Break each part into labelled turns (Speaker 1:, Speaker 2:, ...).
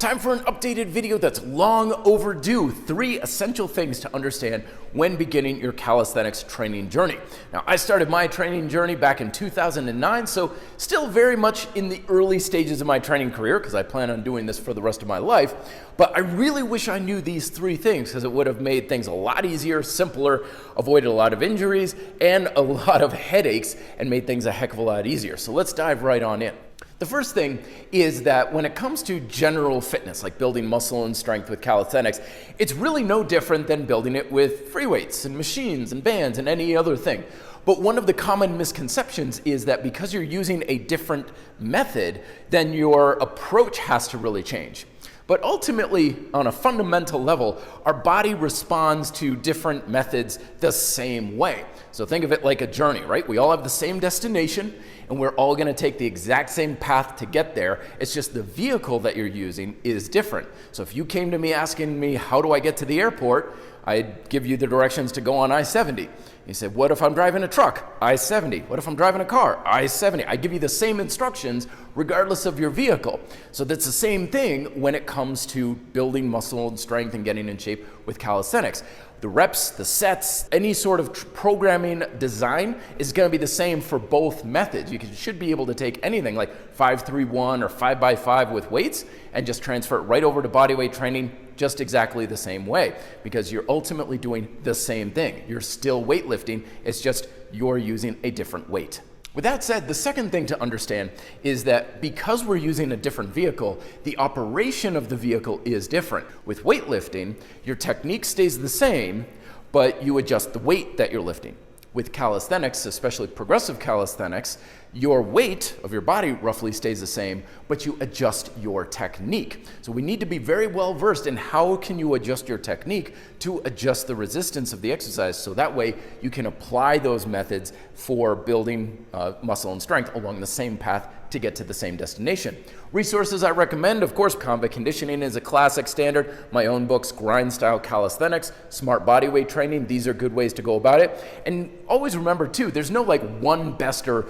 Speaker 1: Time for an updated video that's long overdue. 3 essential things to understand when beginning your calisthenics training journey. Now, I started my training journey back in 2009, so still very much in the early stages of my training career because I plan on doing this for the rest of my life. But I really wish I knew these 3 things because it would have made things a lot easier, simpler, avoided a lot of injuries and a lot of headaches, and made things a heck of a lot easier. So let's dive right on in. The first thing is that when it comes to general fitness, like building muscle and strength with calisthenics, it's really no different than building it with free weights and machines and bands and any other thing. But one of the common misconceptions is that because you're using a different method, then your approach has to really change. But ultimately, on a fundamental level, our body responds to different methods the same way. So think of it like a journey, right? We all have the same destination, and we're all going to take the exact same path to get there. It's just the vehicle that you're using is different. So if you came to me asking me, how do I get to the airport? I'd give you the directions to go on I-70. You said, what if I'm driving a truck? I-70. What if I'm driving a car? I-70. I give you the same instructions regardless of your vehicle. So that's the same thing when it comes to building muscle and strength and getting in shape with calisthenics. The reps, the sets, any sort of programming design is going to be the same for both methods. You should be able to take anything like 5-3-1 or 5x5 with weights and just transfer it right over to bodyweight training just exactly the same way, because you're ultimately doing the same thing. You're still weightlifting, it's just you're using a different weight. With that said, the second thing to understand is that because we're using a different vehicle, the operation of the vehicle is different. With weightlifting, your technique stays the same, but you adjust the weight that you're lifting. With calisthenics, especially progressive calisthenics, your weight of your body roughly stays the same, but you adjust your technique. So we need to be very well versed in how can you adjust your technique to adjust the resistance of the exercise, so that way you can apply those methods for building muscle and strength along the same path to get to the same destination. Resources I recommend, of course, Combat Conditioning is a classic standard. My own books, Grind Style Calisthenics, Smart Bodyweight Training, these are good ways to go about it. And always remember too, there's no like one best or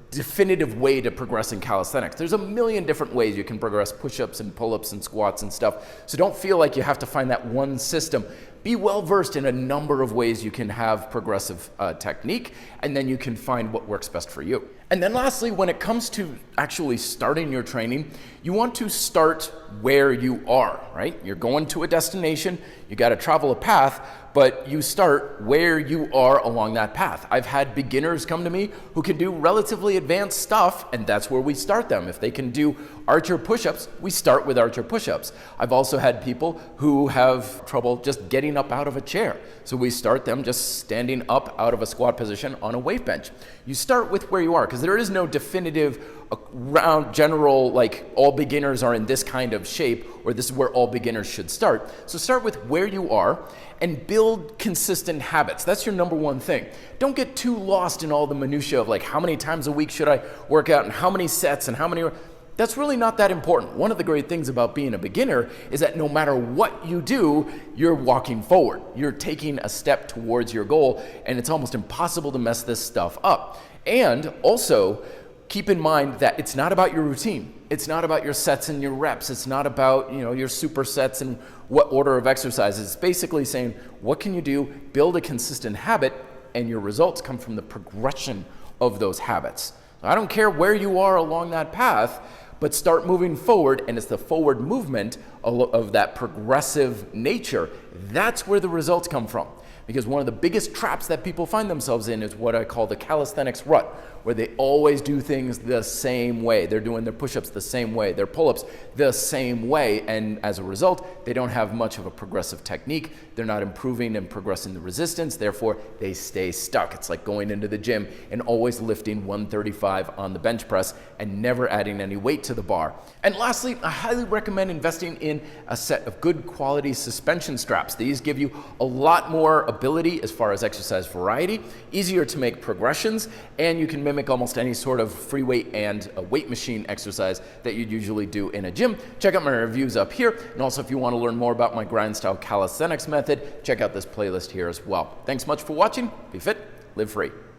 Speaker 1: definitive way to progress in calisthenics. There's a million different ways you can progress push-ups and pull-ups and squats and stuff. So don't feel like you have to find that one system. Be well versed in a number of ways you can have progressive technique, and then you can find what works best for you. And then lastly, when it comes to actually starting your training, you want to start where you are, right? You're going to a destination, you got to travel a path, but you start where you are along that path. I've had beginners come to me who can do relatively advanced stuff, and that's where we start them. If they can do archer push-ups, we start with archer push-ups. I've also had people who have trouble just getting up out of a chair, so we start them just standing up out of a squat position on a weight bench. You start with where you are, because there is no definitive round general like all beginners are in this kind of shape, or this is where all beginners should start. So start with where you are and build consistent habits. That's your number one thing. Don't get too lost in all the minutia of like how many times a week should I work out and how many sets and how many. That's really not that important. One of the great things about being a beginner is that no matter what you do, you're walking forward. You're taking a step towards your goal, and it's almost impossible to mess this stuff up. And also, keep in mind that it's not about your routine. It's not about your sets and your reps. It's not about, your supersets and what order of exercises. It's basically saying, what can you do? Build a consistent habit, and your results come from the progression of those habits. I don't care where you are along that path, but start moving forward, and it's the forward movement of that progressive nature. That's where the results come from. Because one of the biggest traps that people find themselves in is what I call the calisthenics rut, where they always do things the same way. They're doing their push-ups the same way, their pull-ups the same way, and as a result, they don't have much of a progressive technique. They're not improving and progressing the resistance, therefore they stay stuck. It's like going into the gym and always lifting 135 on the bench press and never adding any weight to the bar. And lastly, I highly recommend investing in a set of good quality suspension straps. These give you a lot more ability as far as exercise variety, easier to make progressions, and you can mimic almost any sort of free weight and a weight machine exercise that you'd usually do in a gym. Check out my reviews up here, and also if you want to learn more about my grind style calisthenics method, check out this playlist here as well. Thanks much for watching. Be fit, live free.